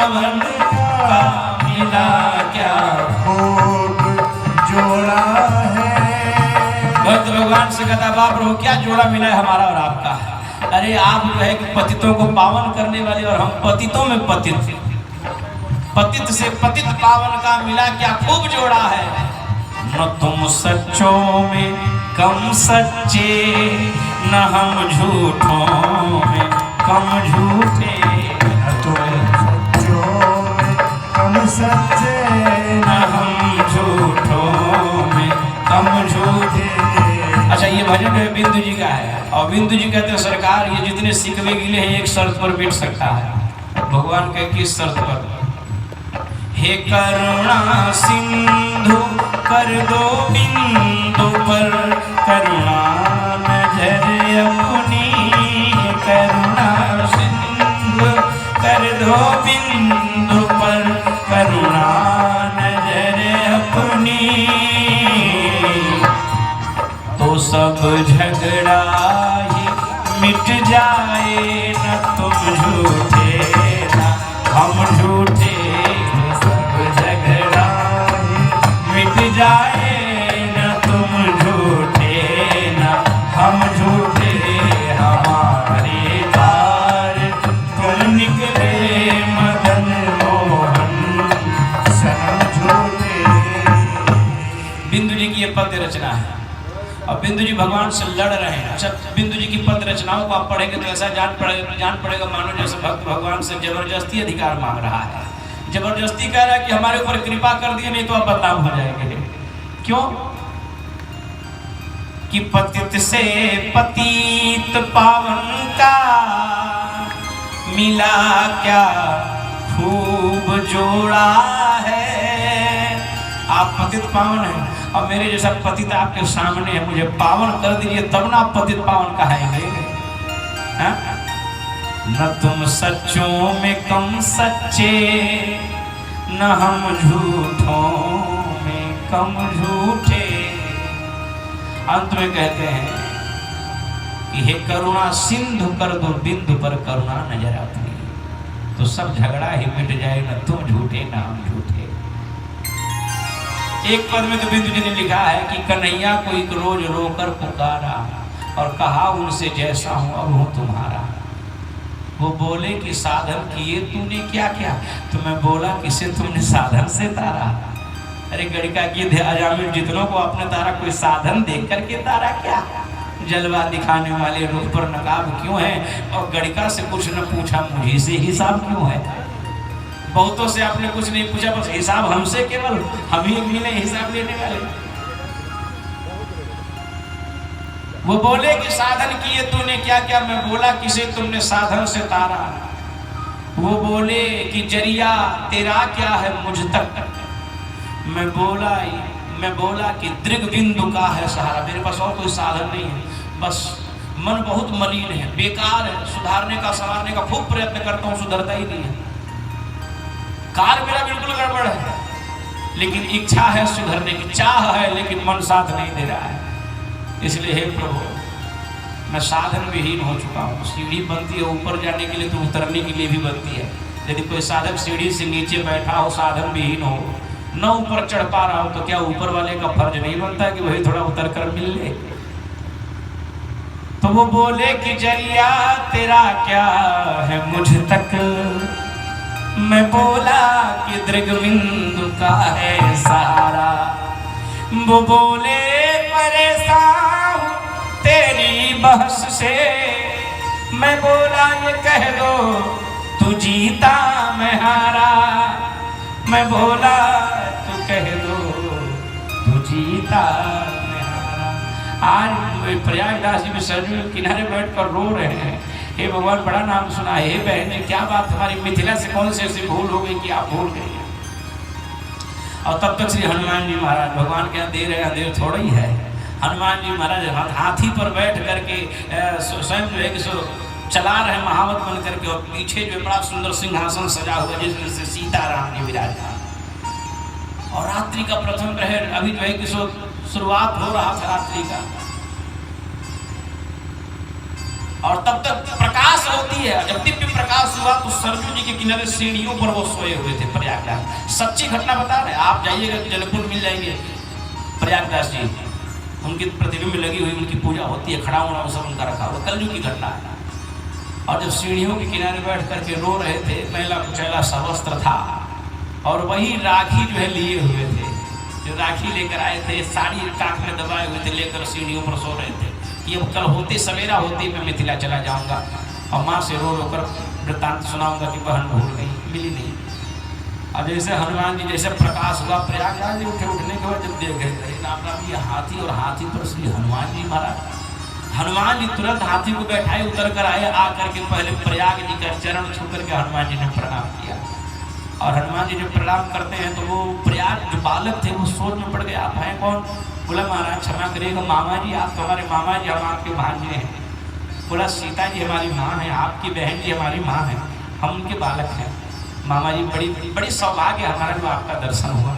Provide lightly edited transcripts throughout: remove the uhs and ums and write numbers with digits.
पावन का मिला क्या खूब जोड़ा है। भक्त भगवान से कहता बाप रो क्या जोड़ा मिला है हमारा और आपका। अरे आप जो है कि पतितों को पावन करने वाले और हम पतितों में पतित, पतित से पतित पावन का मिला क्या खूब जोड़ा है। न तुम सच्चों में कम सच्चे न हम झूठों में कम झूठे। न तुम सच्चों में कम सच्चे न हम झूठों में कम झूठे। अच्छा ये भजन है बिंदु जी का है और बिंदु जी कहते हैं सरकार ये जितने सिकवे गिले हैं एक शर्त पर बैठ सकता है। भगवान के किस शर्त पर। हे करुणा सिंधु कर दो बिंदु पर करुणा नजर अपनी। करुणा सिंधु कर दो बिंदु पर करुणा नजर अपनी। तो सब झगड़ा ही मिट जाए न तुम झूठे न हम झूठे। मिट जाए न तुम झूठे न हम झूठे। हमारे पार तुम निकले मदन मोहन सनम झूठे। बिंदु जी की ये पद्य रचना है और बिंदु जी भगवान से लड़ रहे हैं। अच्छा बिंदु जी की पद्य रचनाओं को आप पढ़ेंगे तो ऐसा जान पड़ेगा मानो जैसे भक्त भगवान से जबरदस्ती अधिकार मांग रहा है। जबरदस्ती कह रहा है कि हमारे ऊपर कृपा कर दिए नहीं तो आप बदनाम हो जाएंगे। क्यों कि पतित से पतित पावन का मिला क्या खूब जोड़ा है। आप पतित पावन हैं और मेरे जैसा पतित आपके सामने है। मुझे पावन कर दीजिए तब ना आप पतित पावन कहेंगे। न तुम सच्चों में कम सच्चे न हम झूठों में कम झूठे। अंत में कहते हैं कि हे करुणा सिंधु कर दो बिंदु पर करुणा नजर अपनी। तो सब झगड़ा ही मिट जाए न तुम झूठे न हम झूठे। एक पद में तो बिंदु जी ने लिखा है कि कन्हैया को एक रोज रोकर पुकारा और कहा उनसे जैसा हूं अब हूं तुम्हारा। वो बोले कि साधन किए तूने क्या क्या। तो मैं बोला किसे तुमने साधन से तारा। अरे गणिका की अजामिल जितनों को अपने तारा कोई साधन देख करके तारा क्या। जलवा दिखाने वाले रुख पर नकाब क्यों है और गणिका से कुछ न पूछा मुझे से हिसाब क्यों है। बहुतों से आपने कुछ नहीं पूछा बस हिसाब हमसे केवल हम ही मिले हिसाब लेने वाले। वो बोले कि साधन किए तूने क्या क्या। मैं बोला किसे तुमने साधन से तारा। वो बोले कि जरिया तेरा क्या है मुझ तक। मैं बोला कि दृग बिंदु का है सहारा। मेरे पास और कोई साधन नहीं है बस मन बहुत मलिन है बेकार है। सुधारने का संवारने का खूब प्रयत्न करता हूँ सुधरता ही नहीं है। कार मेरा बिल्कुल गड़बड़ है लेकिन इच्छा है सुधरने की चाह है लेकिन मन साथ नहीं दे रहा है। इसलिए हे प्रभु मैं साधन विहीन हो चुका हूँ। सीढ़ी बनती है ऊपर जाने के लिए तो उतरने के लिए भी बनती है। यदि कोई साधक सीढ़ी से नीचे बैठा हो साधन विहीन हो न ऊपर चढ़ पा रहा हो तो क्या ऊपर वाले का फर्ज नहीं बनता कि वही थोड़ा उतर कर मिल ले। तो वो बोले कि जरिया तेरा क्या है मुझ तक। मैं बोला कि दृगबिंदु का है सहारा। वो बोले परेशान तेरी बहस से। मैं बोला ये कह दो तू जीता मैं हारा। मैं बोला तू कह दो तू जीता मैं हारा। आज प्रयागराज जी में सरयू के किनारे बैठकर रो रहे हैं। हे भगवान बड़ा नाम सुना है। हे बहने क्या बात हमारी मिथिला से कौन से ऐसी भूल हो गई कि आप भूल गई। और तब तक श्री हनुमान जी महाराज भगवान के यहाँ दे रहे अंधेर थोड़ा ही है। हनुमान जी महाराज हाथी पर बैठ करके स्वयं जो है कि चला रहे महावत बन करके और पीछे जो बड़ा सुंदर सिंहासन सजा हुआ जिसमें से सीताराम जी विराजमान। और रात्रि का प्रथम प्रहर अभी जो है कि शुरुआत हो रहा था रात्रि का। और तब तक प्रकाश होती है। जब दिव्य प्रकाश हुआ तो सरजू जी के किनारे सीढ़ियों पर वो सोए हुए थे प्रयागराज। सच्ची घटना बता रहे, आप जाइएगा जनकपुर मिल जाएंगे प्रयागराज जी, उनकी प्रतिबिंब लगी हुई, उनकी पूजा होती है, खड़ा होना वो सब उनका रखा हुआ, कलयुग की घटना है। और जब सीढ़ियों के किनारे बैठ करके रो रहे थे, पहला कुचैला सवस्त्र था और वही राखी जो है लिए हुए थे, जो राखी लेकर आए थे, साड़ी काख में दबाए हुए थे, लेकर सीढ़ियों पर सो रहे थे कि अब कल होते सवेरा होते मैं मिथिला चला जाऊंगा और माँ से रो रो कर वृत्तांत सुनाऊंगा कि बहन भूल गई, मिली नहीं। अब जैसे हनुमान जी जैसे प्रकाश हुआ प्रयागराज उठने के बाद जब देख गए राम राम ये हाथी, और हाथी पर श्री हनुमान जी महाराज। हनुमान जी तुरंत हाथी को बैठाए, उतर कर आए, आकर के पहले प्रयाग जी का चरण छू करके हनुमान जी ने प्रणाम किया। और हनुमान जी जब प्रणाम करते हैं तो वो प्रयाग जो बालक थे वो सोच में पड़ गए, आप हैं कौन? बोला महाराज क्षमा करिएगा मामा जी, आप तो हमारे मामा जी, हम आपके भांजे हैं। बोला सीता जी हमारी माँ है, आपकी बहन जी हमारी माँ है, हम उनके बालक हैं। मामा जी बड़ी बड़ी सौभाग्य हमारा जो आपका दर्शन हुआ,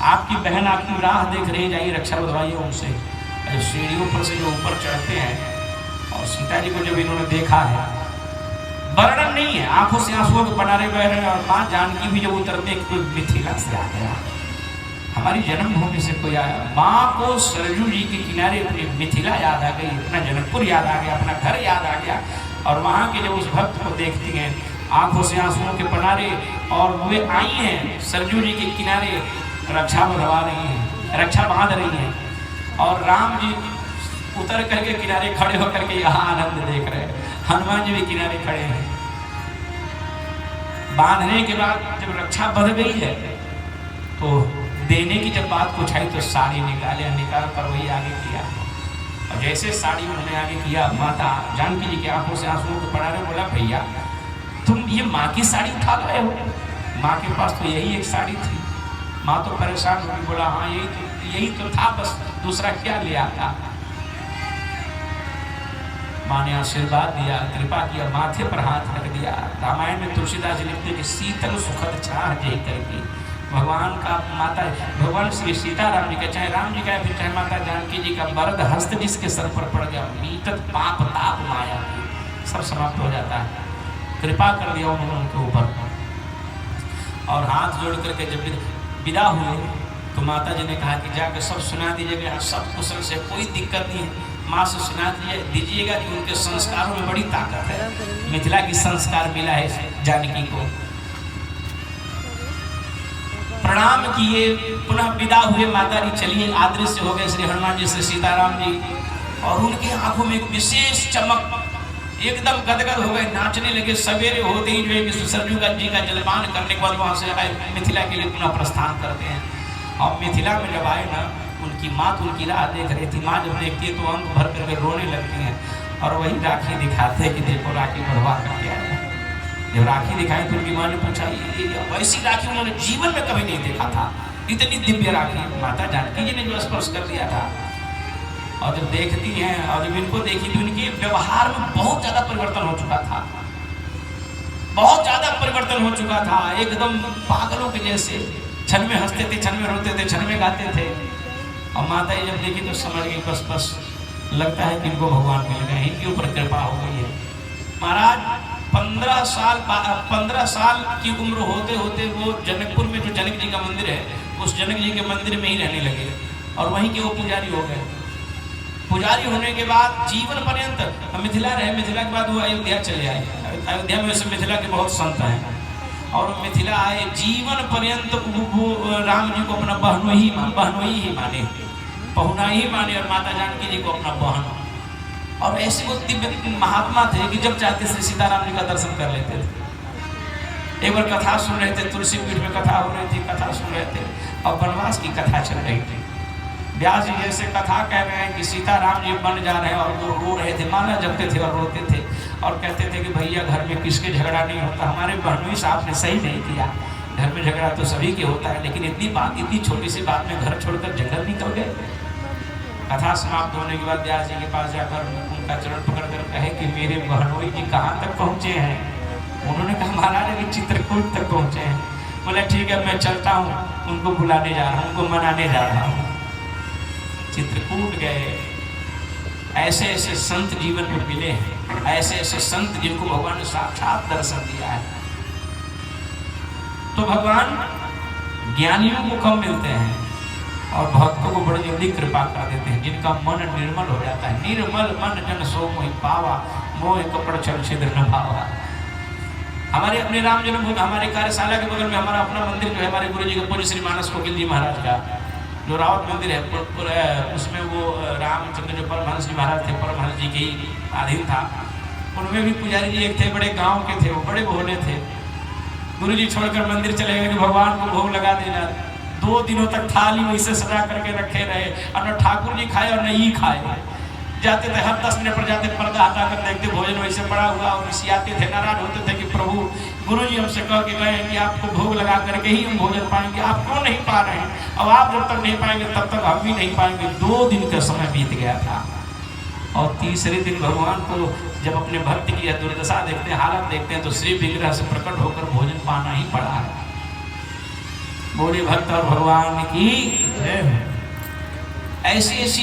आपकी बहन आपकी राह देख रही, जाइए रक्षा बंधवाइए उनसे। सीढ़ियों पर से जो ऊपर चढ़ते हैं और सीता जी को जब इन्होंने देखा है, वर्णन नहीं है, आंखों से आंसुओं के पनारे बह रहे हैं। और माँ जानकी भी जब उतरते कोई मिथिला से आ गया, हमारी जन्मभूमि से कोई आया, माँ को सरजू जी के किनारे अपनी मिथिला याद आ गई, अपना जनकपुर याद आ गया, अपना घर याद आ गया। और वहाँ के जब उस भक्त को देखती हैं आंखों से आंसुओं के पनारे, और वे आई हैं सरजू जी के किनारे, रक्षा बंधवा रही हैं, रक्षा बांध रही हैं। और राम जी उतर करके किनारे खड़े होकर के यहाँ आनंद देख रहे हैं, हनुमान जी भी किनारे खड़े हैं। बांधने के बाद जब रक्षा बंध गई है तो देने की जब बात कुछ आई तो साड़ी निकाल कर वही आगे किया। और जैसे साड़ी उन्होंने आगे किया, माता जानकी जी की आंखों से आंसुओं को पड़ा रहे, बोला भैया तुम ये माँ की साड़ी उठा लाए हो? माँ के पास तो यही एक साड़ी थी। माँ तो परेशान होगी, बोला हाँ यही तो था, बस दूसरा क्या ले आता। माँ ने आशीर्वाद दिया, कृपा किया, माथे पर हाथ रख दिया। रामायण में तुलसीदास जी लिखते कि शीतल सुखद छाह जय करके भगवान का माता भगवान श्री सीताराम जी का, चाहे राम जी का फिर चाहे माता जानकी जी का वरद हस्त जिसके सर पर पड़ गया, मीतत पाप ताप माया सब समाप्त हो जाता है। कृपा कर दिया उन्होंने उनके ऊपर। और हाथ जोड़ करके जब विदा हुए तो माता जी ने कहा कि जाकर सब सुना दीजिएगा, सब कुशल से कोई दिक्कत नहीं है। माँ से सुना दीजिएगा कि उनके संस्कारों में बड़ी ताकत है, मिथिला की संस्कार मिला है जानकी को। प्रणाम किए, पुनः विदा हुए, माता जी चलिए, आदृश्य हो गए श्री हनुमान जी से सीताराम जी। और उनकी आंखों में एक विशेष चमक, एकदम गदगद हो गए, नाचने लगे। सवेरे होते ही जो है कि सरजू जी का जलपान करने के बाद वहाँ से मिथिला के लिए पुनः प्रस्थान करते हैं। और मिथिला में जब आए ना, उनकी माँ तो उनकी राह देख रही थी। माँ जब देखती है तो अंक भर करके रोने लगती हैं और वही राखी दिखाते हैं कि देखो राखी बढ़वा करके आया। जब राखी दिखाई तो उनकी माँ ने पूछा, ये वैसी राखी उन्होंने जीवन में कभी नहीं देखा था, इतनी दिव्य राखी माता जानकी जी ने जो स्पर्श कर दिया था। और जब देखती हैं और जब इनको देखी तो इनके व्यवहार में बहुत ज़्यादा परिवर्तन हो चुका था, बहुत ज़्यादा परिवर्तन हो चुका था, एकदम पागलों के जैसे। क्षण में हंसते थे, क्षण में रोते थे, क्षण में गाते थे। और माता जी जब देखी तो समझ गई बस लगता है कि इनको भगवान मिल गए, इनके ऊपर कृपा हो गई है। महाराज 15 साल की उम्र होते होते वो जनकपुर में जो जनक जी का मंदिर है, उस जनक जी के मंदिर में ही रहने लगे और वहीं के वो पुजारी हो गए। पुजारी होने के बाद जीवन पर्यंत मिथिला रहे। मिथिला के बाद वो अयोध्या चले आए। अयोध्या में वैसे मिथिला के बहुत संत हैं और मिथिला आए। जीवन पर्यंत वो राम जी को अपना बहनोई ही माने, पहुना ही माने, और माता जानकी जी को अपना बहन। और ऐसे वो दिव्य महात्मा थे कि जब चाहते श्री सीताराम जी का दर्शन कर लेते थे। एक बार कथा सुन रहे थे, तुलसी पीठ में कथा हो रही थी, कथा सुन रहे थे और वनवास की कथा चल रही थी। व्यास जी जैसे कथा कह रहे हैं कि सीताराम जी बन जा रहे हैं और वो रो रहे थे, माला जपते थे और रोते थे और कहते थे कि भैया घर में किसके झगड़ा नहीं होता, हमारे बहनोई साहब ने सही नहीं किया, घर में झगड़ा तो सभी के होता है, लेकिन इतनी छोटी सी बात में घर छोड़कर जंगल निकल गए। कथा समाप्त होने के बाद व्यास जी के पास जाकर उनका चरण पकड़कर कहे कि मेरे बहनोई जी कहाँ तक पहुँचे हैं। उन्होंने कहा महाराज अभी चित्रकूट तक पहुँचे हैं। बोला ठीक है मैं चलता हूँ, उनको बुलाने जा रहा हूँ, उनको मनाने जा रहा हूँ। चित्रकूट गए, ऐसे ऐसे संत जीवन में मिले हैं, ऐसे ऐसे संत जिनको भगवान ने साक्षात दर्शन दिया है। तो भगवान ज्ञानियों को कम मिलते हैं और भक्तों को बड़ी जल्दी कृपा कर देते हैं, जिनका मन निर्मल हो जाता है। निर्मल मन जन सो मोहि पावा, मोह कपड़ छल छिद्र न भावा। हमारे अपने राम जन्मभूमि, हमारे कार्यशाला के बगल में हमारा अपना मंदिर जो है, हमारे गुरु जी का पूज्य श्री मानस कोकिल जी महाराज का जो रावत मंदिर है, उसमें वो रामचंद्र जो परमहंस जी महाराज थे, परमहंस जी के ही अधीन था। उनमें भी पुजारी जी एक थे, बड़े गांव के थे, वो बड़े भोले थे। गुरु जी छोड़कर मंदिर चले गए कि भगवान को भोग लगा देना। 2 दिनों तक थाली वैसे सजा करके रखे रहे, और न ठाकुर जी खाए और न ही खाए। जाते थे हर 10 मिनट पर जाते, पर्दा हटा कर देखते भोजन वैसे पड़ा हुआ, और ऋषियाते थे, नाराज होते थे कि प्रभु गुरु जी हमसे कह के गए कि आपको भोग लगा करके ही हम भोजन पाएंगे, आप क्यों नहीं पा रहे हैं? अब आप जब तक नहीं पाएंगे तब तक हम भी नहीं पाएंगे। 2 दिन का समय बीत गया था, और तीसरे दिन भगवान को जब अपने भक्त की दुर्दशा देखते हैं, हालत देखते हैं, तो श्री विग्रह से प्रकट होकर भोजन पाना ही पड़ा है। बोले भक्त और भगवान की ऐसी ऐसी